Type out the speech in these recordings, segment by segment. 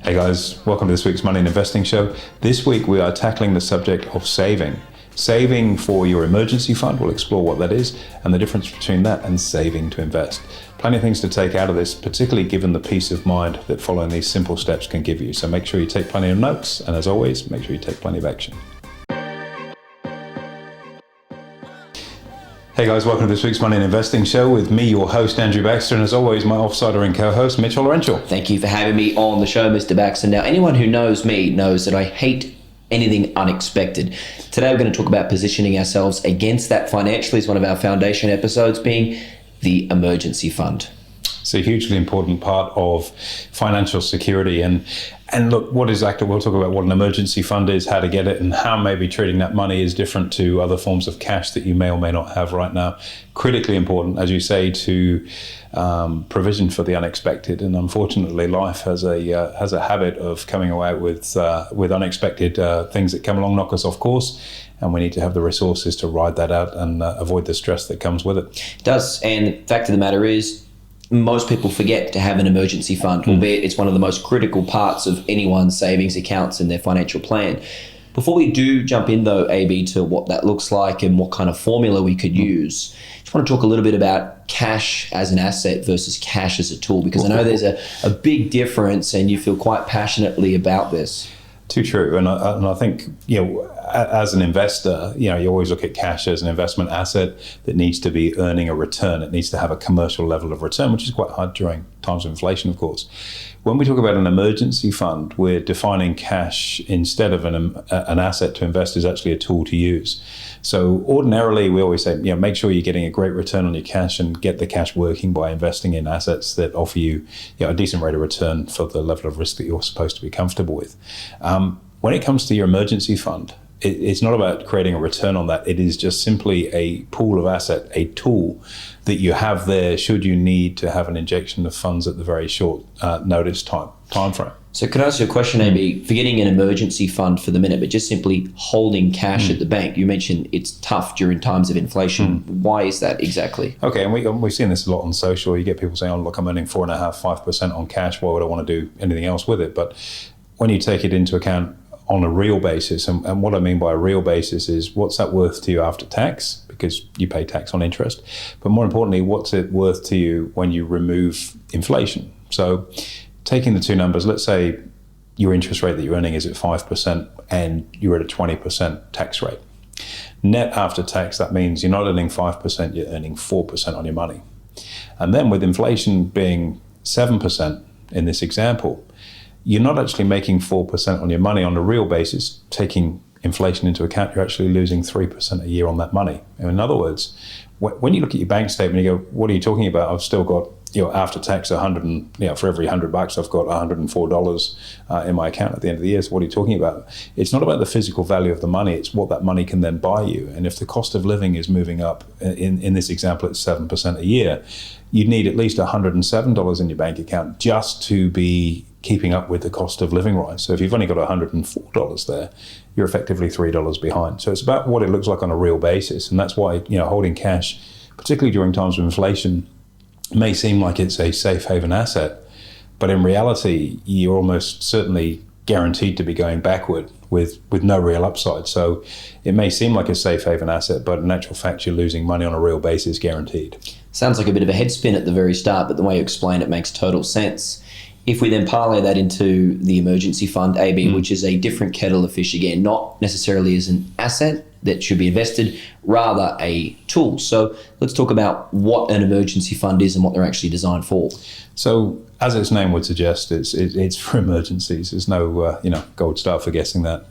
Hey guys, welcome to this week's Money and Investing Show. This week we are tackling the subject of saving. Saving for your emergency fund, we'll explore what that is and the difference between that and saving to invest. Plenty of things to take out of this, particularly given the peace of mind that following these simple steps can give you. So make sure you take plenty of notes, and as always, make sure you take plenty of action. Hey guys, welcome to this week's Money and Investing Show with me, your host, Andrew Baxter, and as always, my offsider and co-host, Mitch Olarenshaw. Thank you for having me on the show, Mr. Baxter. Now, anyone who knows me knows that I hate anything unexpected. Today, we're going to talk about positioning ourselves against that financially as one of our foundation episodes being the emergency fund. It's a hugely important part of financial security. And look, what exactly, we'll talk about what an emergency fund is, how to get it, and how maybe treating that money is different to other forms of cash that you may or may not have right now. Critically important, as you say, to provision for the unexpected. And unfortunately, life has a habit of coming away with unexpected things that come along, knock us off course. And we need to have the resources to ride that out and avoid the stress that comes with it. It does. And the fact of the matter is, most people forget to have an emergency fund, albeit it's one of the most critical parts of anyone's savings accounts and their financial plan. Before we do jump in though, AB, to what that looks like and what kind of formula we could use, I just want to talk a little bit about cash as an asset versus cash as a tool, because I know there's a big difference and you feel quite passionately about this. Too true. And I think, as an investor, you always look at cash as an investment asset that needs to be earning a return. It needs to have a commercial level of return, which is quite hard during times of inflation, of course. When we talk about an emergency fund, we're defining cash instead of an asset to invest is actually a tool to use. So ordinarily, we always say, make sure you're getting a great return on your cash and get the cash working by investing in assets that offer you, a decent rate of return for the level of risk that you're supposed to be comfortable with. When it comes to your emergency fund, it's not about creating a return on that. It is just simply a pool of asset, a tool that you have there should you need to have an injection of funds at the very short notice time frame. So could I ask you a question, AB? Forgetting an emergency fund for the minute, but just simply holding cash at the bank. You mentioned it's tough during times of inflation. Why is that exactly? Okay, and we've seen this a lot on social. You get people saying, oh, look, I'm earning 4.5%, 5% on cash. Why would I want to do anything else with it? But when you take it into account on a real basis, and what I mean by a real basis is what's that worth to you after tax, because you pay tax on interest, but more importantly, what's it worth to you when you remove inflation? So taking the two numbers, let's say your interest rate that you're earning is at 5% and you're at a 20% tax rate. Net after tax, that means you're not earning 5%, you're earning 4% on your money. And then with inflation being 7% in this example, you're not actually making 4% on your money on a real basis. Taking inflation into account, you're actually losing 3% a year on that money. And in other words, when you look at your bank statement, you go, what are you talking about? I've still got, after tax, for every $100, I've got $104 in my account at the end of the year. So what are you talking about? It's not about the physical value of the money. It's what that money can then buy you. And if the cost of living is moving up, in this example, it's 7% a year, you'd need at least $107 in your bank account just to be keeping up with the cost of living rise. So if you've only got $104 there, you're effectively $3 behind. So it's about what it looks like on a real basis. And that's why, holding cash, particularly during times of inflation, may seem like it's a safe haven asset, but in reality, you're almost certainly guaranteed to be going backward with no real upside. So it may seem like a safe haven asset, but in actual fact, you're losing money on a real basis guaranteed. Sounds like a bit of a head spin at the very start, but the way you explain it makes total sense. If we then parlay that into the emergency fund, AB, which is a different kettle of fish again, not necessarily as an asset that should be invested, rather a tool. So let's talk about what an emergency fund is and what they're actually designed for. So as its name would suggest, it's for emergencies. There's no gold star for guessing that.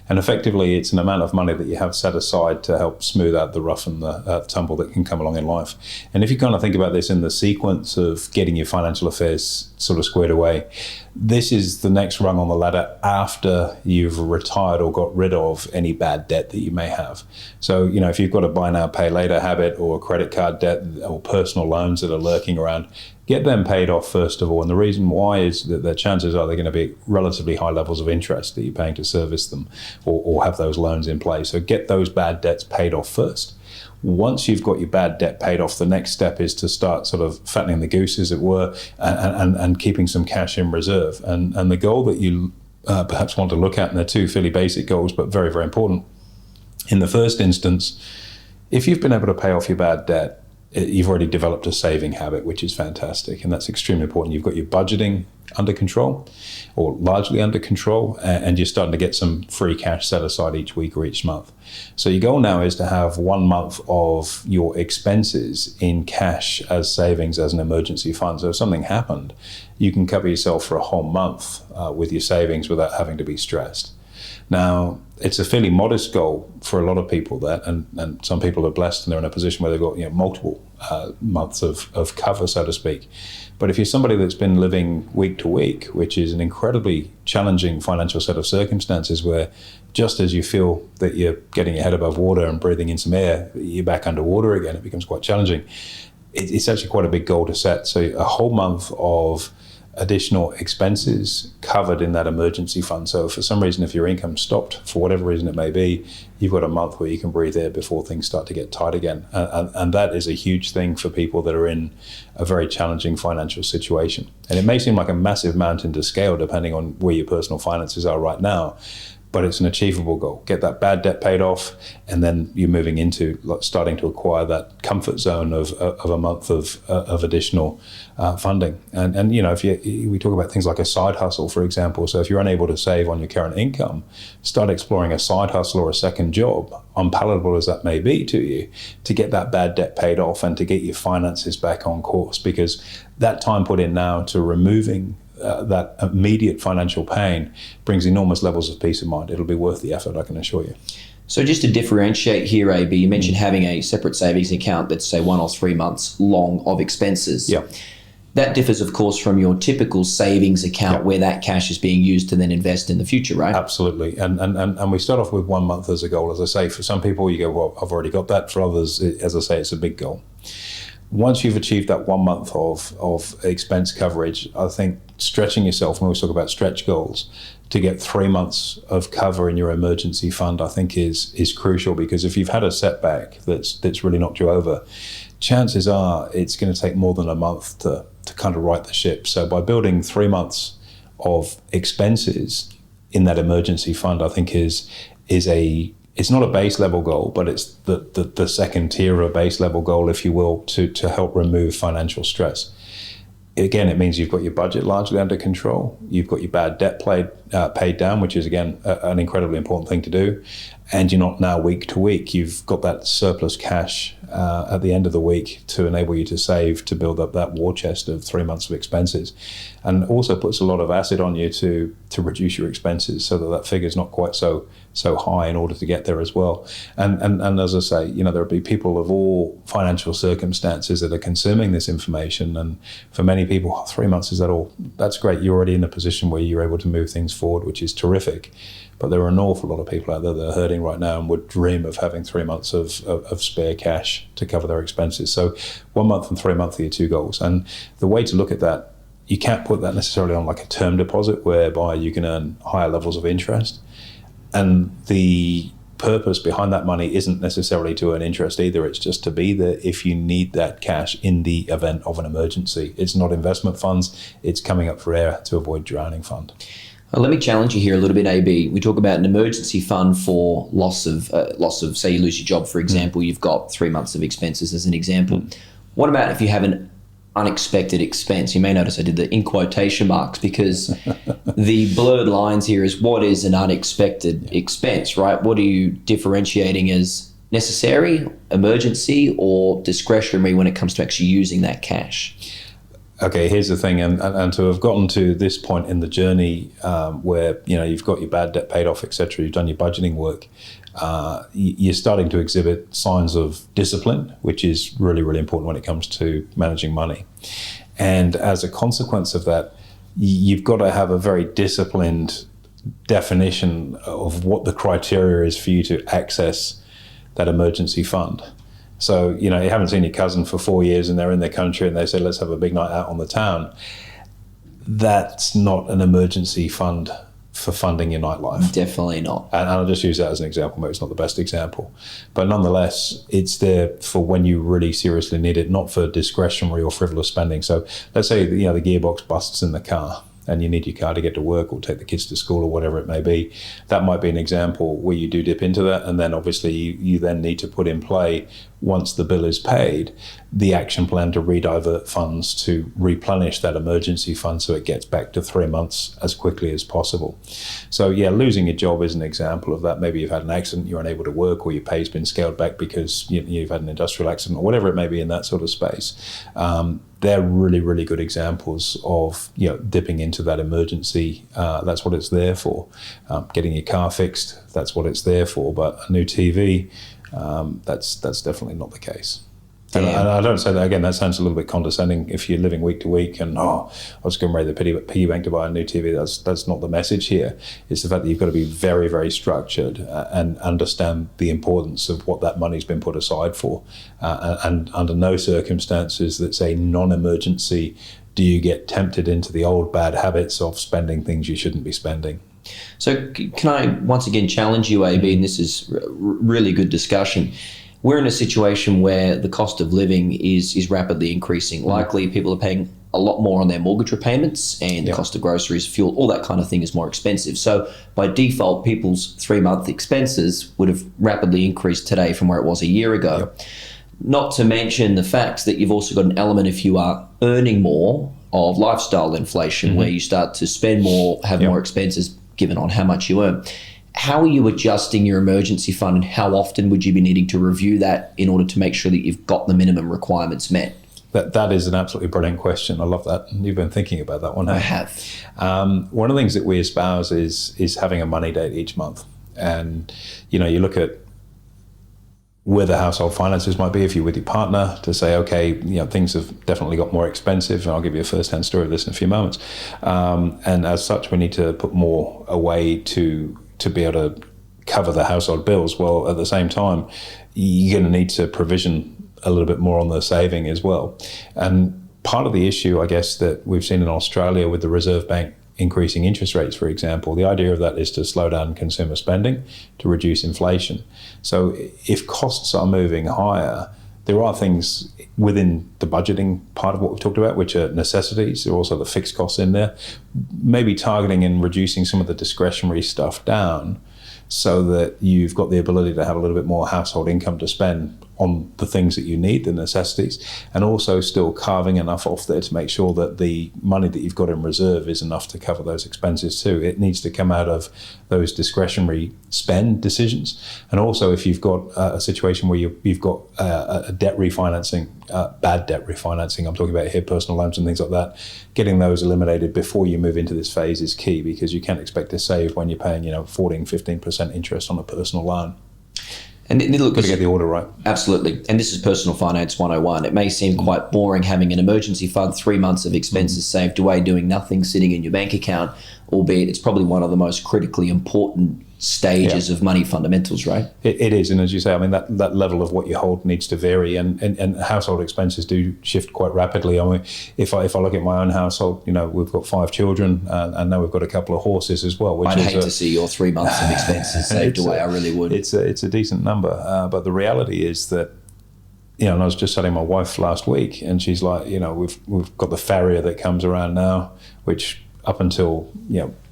And effectively, it's an amount of money that you have set aside to help smooth out the rough and the tumble that can come along in life. And if you kind of think about this in the sequence of getting your financial affairs sort of squared away, this is the next rung on the ladder after you've retired or got rid of any bad debt that you may have. So, if you've got a buy now, pay later habit or a credit card debt or personal loans that are lurking around, get them paid off first of all. And the reason why is that the chances are they're going to be relatively high levels of interest that you're paying to service them or have those loans in place. So get those bad debts paid off first. Once you've got your bad debt paid off, the next step is to start sort of fattening the goose, as it were, and keeping some cash in reserve. And the goal that you perhaps want to look at, and they're two fairly basic goals, but very, very important. In the first instance, if you've been able to pay off your bad debt, you've already developed a saving habit, which is fantastic. And that's extremely important. You've got your budgeting under control, or largely under control, and you're starting to get some free cash set aside each week or each month. So your goal now is to have 1 month of your expenses in cash as savings, as an emergency fund. So if something happened, you can cover yourself for a whole month with your savings without having to be stressed. Now, it's a fairly modest goal for a lot of people, that, and some people are blessed and they're in a position where they've got multiple months of cover, so to speak. But if you're somebody that's been living week to week, which is an incredibly challenging financial set of circumstances, where just as you feel that you're getting your head above water and breathing in some air, you're back underwater again, it becomes quite challenging. It's actually quite a big goal to set. So a whole month of additional expenses covered in that emergency fund. So for some reason, if your income stopped, for whatever reason it may be, you've got a month where you can breathe air before things start to get tight again. And that is a huge thing for people that are in a very challenging financial situation. And it may seem like a massive mountain to scale depending on where your personal finances are right now, but it's an achievable goal. Get that bad debt paid off, and then you're moving into starting to acquire that comfort zone of a month of additional funding. And if we talk about things like a side hustle, for example. So if you're unable to save on your current income, start exploring a side hustle or a second job, unpalatable as that may be to you, to get that bad debt paid off and to get your finances back on course. Because that time put in now to removing that immediate financial pain brings enormous levels of peace of mind. It'll be worth the effort, I can assure you. So just to differentiate here, AB, you mentioned having a separate savings account that's, say, 1 or 3 months long of expenses. Yeah. That differs, of course, from your typical savings account where that cash is being used to then invest in the future, right? Absolutely. And we start off with 1 month as a goal. As I say, for some people, you go, well, I've already got that. For others, as I say, it's a big goal. Once you've achieved that 1 month of expense coverage, I think stretching yourself, when we talk about stretch goals, to get 3 months of cover in your emergency fund, I think is crucial. Because if you've had a setback that's really knocked you over, chances are it's going to take more than a month to kind of right the ship. So by building 3 months of expenses in that emergency fund, I think it's not a base level goal, but it's the second tier of a base level goal, if you will, to help remove financial stress. Again, it means you've got your budget largely under control. You've got your bad debt paid down, which is, again, an incredibly important thing to do. And you're not now week to week. You've got that surplus cash at the end of the week to enable you to save, to build up that war chest of 3 months of expenses. And also puts a lot of acid on you to reduce your expenses so that figure's not quite so high in order to get there as well. And as I say, there'll be people of all financial circumstances that are consuming this information. And for many people, 3 months, is that all? That's great. You're already in a position where you're able to move things forward, which is terrific. But there are an awful lot of people out there that are hurting right now and would dream of having 3 months of spare cash to cover their expenses. So 1 month and 3 months are your two goals. And the way to look at that, you can't put that necessarily on like a term deposit whereby you can earn higher levels of interest. And the purpose behind that money isn't necessarily to earn interest either. It's just to be there if you need that cash in the event of an emergency. It's not investment funds. It's coming up for air to avoid drowning fund. Let me challenge you here a little bit, AB. We talk about an emergency fund for loss of, say you lose your job, for example, you've got 3 months of expenses as an example. What about if you have an unexpected expense? You may notice I did the in quotation marks because the blurred lines here is what is an unexpected expense, right? What are you differentiating as necessary, emergency, or discretionary when it comes to actually using that cash? Okay, here's the thing, and to have gotten to this point in the journey where you've got your bad debt paid off, etc., you've done your budgeting work, you're starting to exhibit signs of discipline, which is really, really important when it comes to managing money. And as a consequence of that, you've got to have a very disciplined definition of what the criteria is for you to access that emergency fund. So, you haven't seen your cousin for 4 years and they're in their country and they say, let's have a big night out on the town. That's not an emergency fund for funding your nightlife. Definitely not. And I'll just use that as an example. Maybe it's not the best example, but nonetheless, it's there for when you really seriously need it, not for discretionary or frivolous spending. So let's say the gearbox busts in the car and you need your car to get to work or take the kids to school or whatever it may be. That might be an example where you do dip into that, and then obviously you then need to put in play, once the bill is paid, the action plan to redivert funds to replenish that emergency fund so it gets back to 3 months as quickly as possible. So yeah, losing your job is an example of that. Maybe you've had an accident, you're unable to work, or your pay's been scaled back because you've had an industrial accident or whatever it may be in that sort of space. They're really, really good examples of dipping into that emergency. That's what it's there for. Getting your car fixed, that's what it's there for. But a new TV, that's definitely not the case. And I don't say that, again, that sounds a little bit condescending if you're living week to week and, I was going to raise the piggy bank to buy a new TV. That's not the message here. It's the fact that you've got to be very, very structured and understand the importance of what that money's been put aside for. And under no circumstances that's a non-emergency do you get tempted into the old bad habits of spending things you shouldn't be spending. So can I once again challenge you, AB, and this is really good discussion. We're in a situation where the cost of living is rapidly increasing. Likely people are paying a lot more on their mortgage repayments, and the cost of groceries, fuel, all that kind of thing is more expensive. So by default, people's 3-month expenses would have rapidly increased today from where it was a year ago. Not to mention the fact that you've also got an element, if you are earning more, of lifestyle inflation, where you start to spend more, have more expenses given on how much you earn. How are you adjusting your emergency fund, and how often would you be needing to review that in order to make sure that you've got the minimum requirements met? That is an absolutely brilliant question. I love that. You've been thinking about that one. I have. One of the things that we espouse is having a money date each month. And, you look at where the household finances might be if you're with your partner, to say, okay, things have definitely got more expensive, and I'll give you a first-hand story of this in a few moments. And as such, we need to put more away to be able to cover the household bills. Well, at the same time, you're going to need to provision a little bit more on the saving as well. And part of the issue, I guess, that we've seen in Australia with the Reserve Bank increasing interest rates, for example, the idea of that is to slow down consumer spending, to reduce inflation. So if costs are moving higher, there are things within the budgeting part of what we've talked about, which are necessities. There are also the fixed costs in there. Maybe targeting and reducing some of the discretionary stuff down so that you've got the ability to have a little bit more household income to spend on the things that you need, the necessities, and also still carving enough off there to make sure that the money that you've got in reserve is enough to cover those expenses too. It needs to come out of those discretionary spend decisions. And also, if you've got a situation where you've got a debt refinancing, bad debt refinancing, I'm talking about here personal loans and things like that, getting those eliminated before you move into this phase is key, because you can't expect to save when you're paying 14, 15% interest on a personal loan. And look, got to get the order right. Absolutely. And this is personal finance 101. It may seem quite boring having an emergency fund, 3 months of expenses saved away, doing nothing, sitting in your bank account, albeit it's probably one of the most critically important stages of money fundamentals, right? It is. And as you say, I mean, that level of what you hold needs to vary, and household expenses do shift quite rapidly. I mean, if I look at my own household, we've got 5 children, and now we've got a couple of horses as well. I'd hate to see your 3 months of expenses saved away. I really would. It's a decent number. But the reality is that, and I was just telling my wife last week, and she's like, we've got the farrier that comes around now, which up until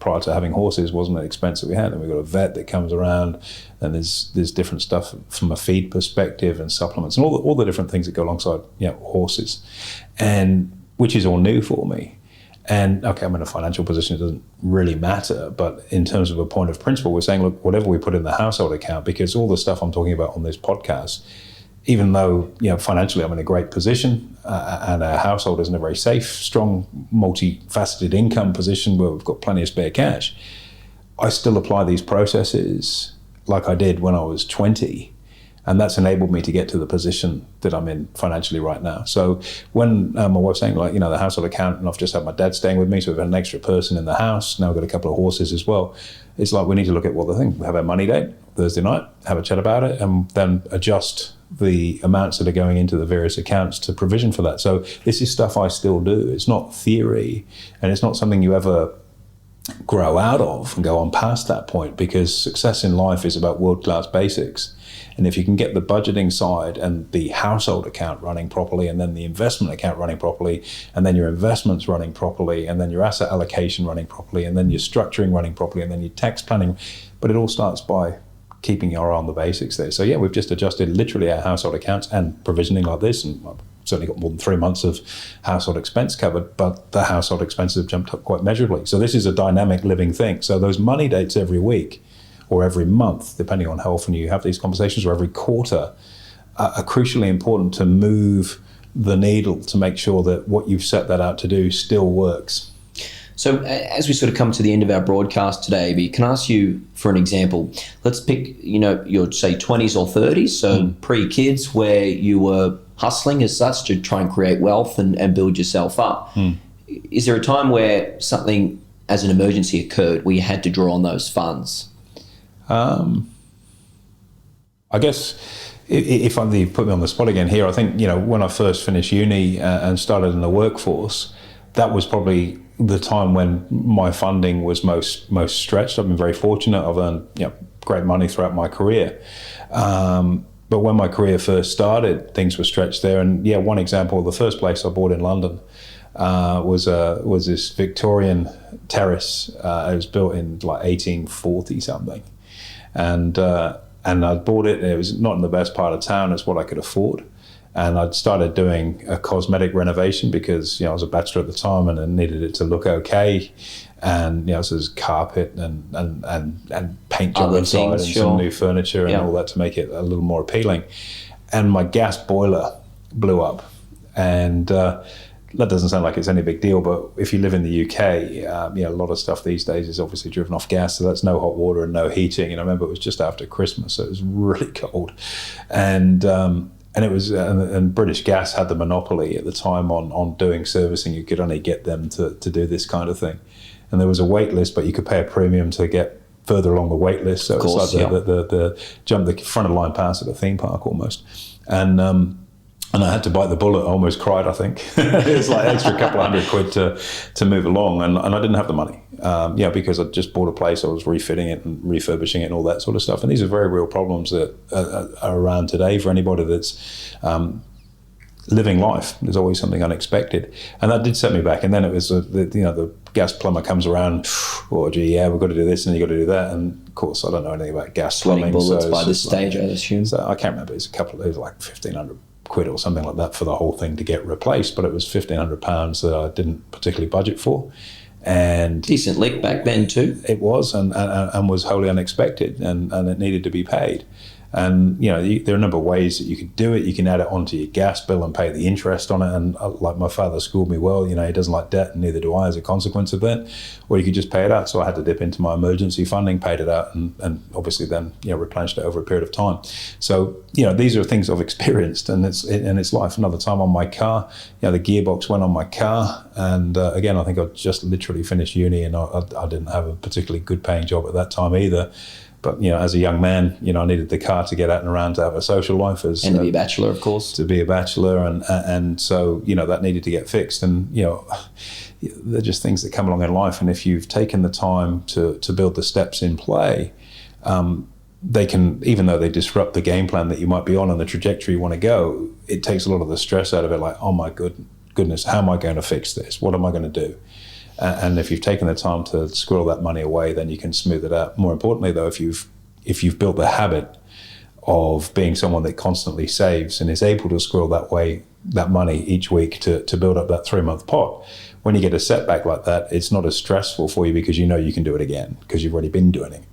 prior to having horses wasn't an expense that we had, and we've got a vet that comes around, and there's different stuff from a feed perspective and supplements and all the different things that go alongside horses, and which is all new for me. And okay, I'm in a financial position, it doesn't really matter, but in terms of a point of principle, we're saying, look, whatever we put in the household account, because all the stuff I'm talking about on this podcast, even though financially I'm in a great position, and our household is in a very safe, strong, multifaceted income position where we've got plenty of spare cash, I still apply these processes like I did when I was 20, and that's enabled me to get to the position that I'm in financially right now. So when my wife's saying, like, the household account, and I've just had my dad staying with me, so we've had an extra person in the house, now we've got a couple of horses as well, it's like we need to look at the thing. We have our money date Thursday night, have a chat about it, and then adjust the amounts that are going into the various accounts to provision for that. So this is stuff I still do. It's not theory, and it's not something you ever grow out of and go on past that point, because success in life is about world-class basics. And if you can get the budgeting side and the household account running properly, and then the investment account running properly, and then your investments running properly, and then your asset allocation running properly, and then your structuring running properly, and then your tax planning, but it all starts by keeping your eye on the basics there. So yeah, we've just adjusted literally our household accounts and provisioning like this, and I've certainly got more than 3 months of household expense covered, but the household expenses have jumped up quite measurably. So this is a dynamic living thing. So those money dates every week or every month, depending on how often you have these conversations, or every quarter, are crucially important to move the needle to make sure that what you've set that out to do still works. So as we sort of come to the end of our broadcast today, Abby, can I ask you for an example? Let's pick, your say 20s or 30s, so pre-kids, where you were hustling as such to try and create wealth and build yourself up. Is there a time where something as an emergency occurred where you had to draw on those funds? I guess if you put me on the spot again here, I think, when I first finished uni and started in the workforce, that was probably the time when my funding was most stretched. I've been very fortunate. I've earned great money throughout my career. But when my career first started, things were stretched there. And one example, the first place I bought in London was this Victorian terrace. It was built in like 1840 something. And I bought it, and it was not in the best part of town as what I could afford. And I'd started doing a cosmetic renovation because, I was a bachelor at the time and I needed it to look okay. And, so there's carpet and paint job inside and some new furniture and all that to make it a little more appealing. And my gas boiler blew up. And that doesn't sound like it's any big deal, but if you live in the UK, a lot of stuff these days is obviously driven off gas, so that's no hot water and no heating. And I remember it was just after Christmas, so it was really cold. And it was, and British Gas had the monopoly at the time on doing servicing. You could only get them to do this kind of thing. And there was a wait list, but you could pay a premium to get further along the wait list. So it's like the jump the front of the line pass at a theme park almost. And I had to bite the bullet. I almost cried, I think. It was like extra couple of £100 to move along. And I didn't have the money, because I just bought a place. I was refitting it and refurbishing it and all that sort of stuff. And these are very real problems that are around today for anybody that's living life. There's always something unexpected. And that did set me back. And then it was, the gas plumber comes around, we've got to do this and you got to do that. And of course, I don't know anything about gas plumbing. Bullets by this stage, I assume. So I can't remember. It was like £1,500 or something like that for the whole thing to get replaced, but it was £1,500 that I didn't particularly budget for. And decent lick back then too. It was, and was wholly unexpected, and it needed to be paid. And there are a number of ways that you could do it. You can add it onto your gas bill and pay the interest on it. And like my father schooled me well, he doesn't like debt, and neither do I as a consequence of that. Or you could just pay it out. So I had to dip into my emergency funding, paid it out, and obviously then replenished it over a period of time. So these are things I've experienced, and it's life. Another time on my car, the gearbox went on my car, and again I think I just literally finished uni, and I didn't have a particularly good paying job at that time either. But, as a young man, I needed the car to get out and around, to have a social life. And to be a bachelor, of course. To be a bachelor. And so, that needed to get fixed. And, they're just things that come along in life. And if you've taken the time to build the steps in play, they can, even though they disrupt the game plan that you might be on and the trajectory you want to go, it takes a lot of the stress out of it. Like, oh, my goodness, how am I going to fix this? What am I going to do? And if you've taken the time to squirrel that money away, then you can smooth it out. More importantly, though, if you've built the habit of being someone that constantly saves and is able to squirrel that money each week to build up that 3-month pot, when you get a setback like that, it's not as stressful for you because you can do it again because you've already been doing it.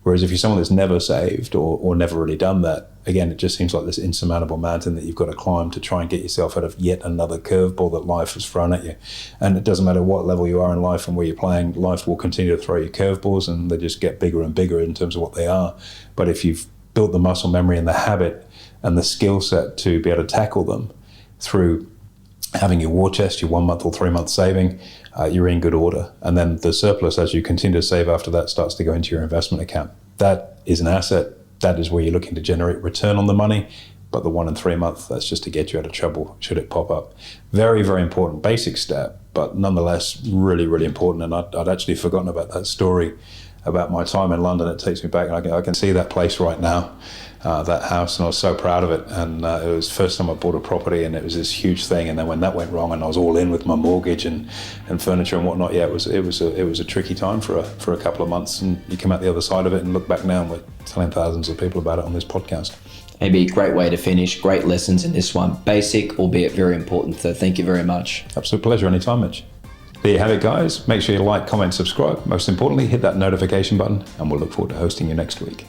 Whereas if you're someone that's never saved or never really done that, again, it just seems like this insurmountable mountain that you've got to climb to try and get yourself out of yet another curveball that life has thrown at you. And it doesn't matter what level you are in life and where you're playing, life will continue to throw you curveballs, and they just get bigger and bigger in terms of what they are. But if you've built the muscle memory and the habit and the skill set to be able to tackle them through having your war chest, your 1 month or 3 month saving, you're in good order. And then the surplus, as you continue to save after that, starts to go into your investment account. That is an asset. That is where you're looking to generate return on the money But the 1 in 3 month, that's just to get you out of trouble should it pop up. Very, very important basic step, but nonetheless really, really important. And I'd actually forgotten about that story about my time in London. It takes me back, and I can see that place right now, that house, and I was so proud of it. And it was the first time I bought a property, and it was this huge thing. And then when that went wrong, and I was all in with my mortgage and furniture and whatnot, yeah, it was a tricky time for a couple of months. And you come out the other side of it and look back now, and we're telling thousands of people about it on this podcast. Maybe a great way to finish. Great lessons in this one. Basic, albeit very important. So thank you very much. Absolute pleasure. Anytime, Mitch. There you have it, guys. Make sure you like, comment, subscribe. Most importantly, hit that notification button, and we'll look forward to hosting you next week.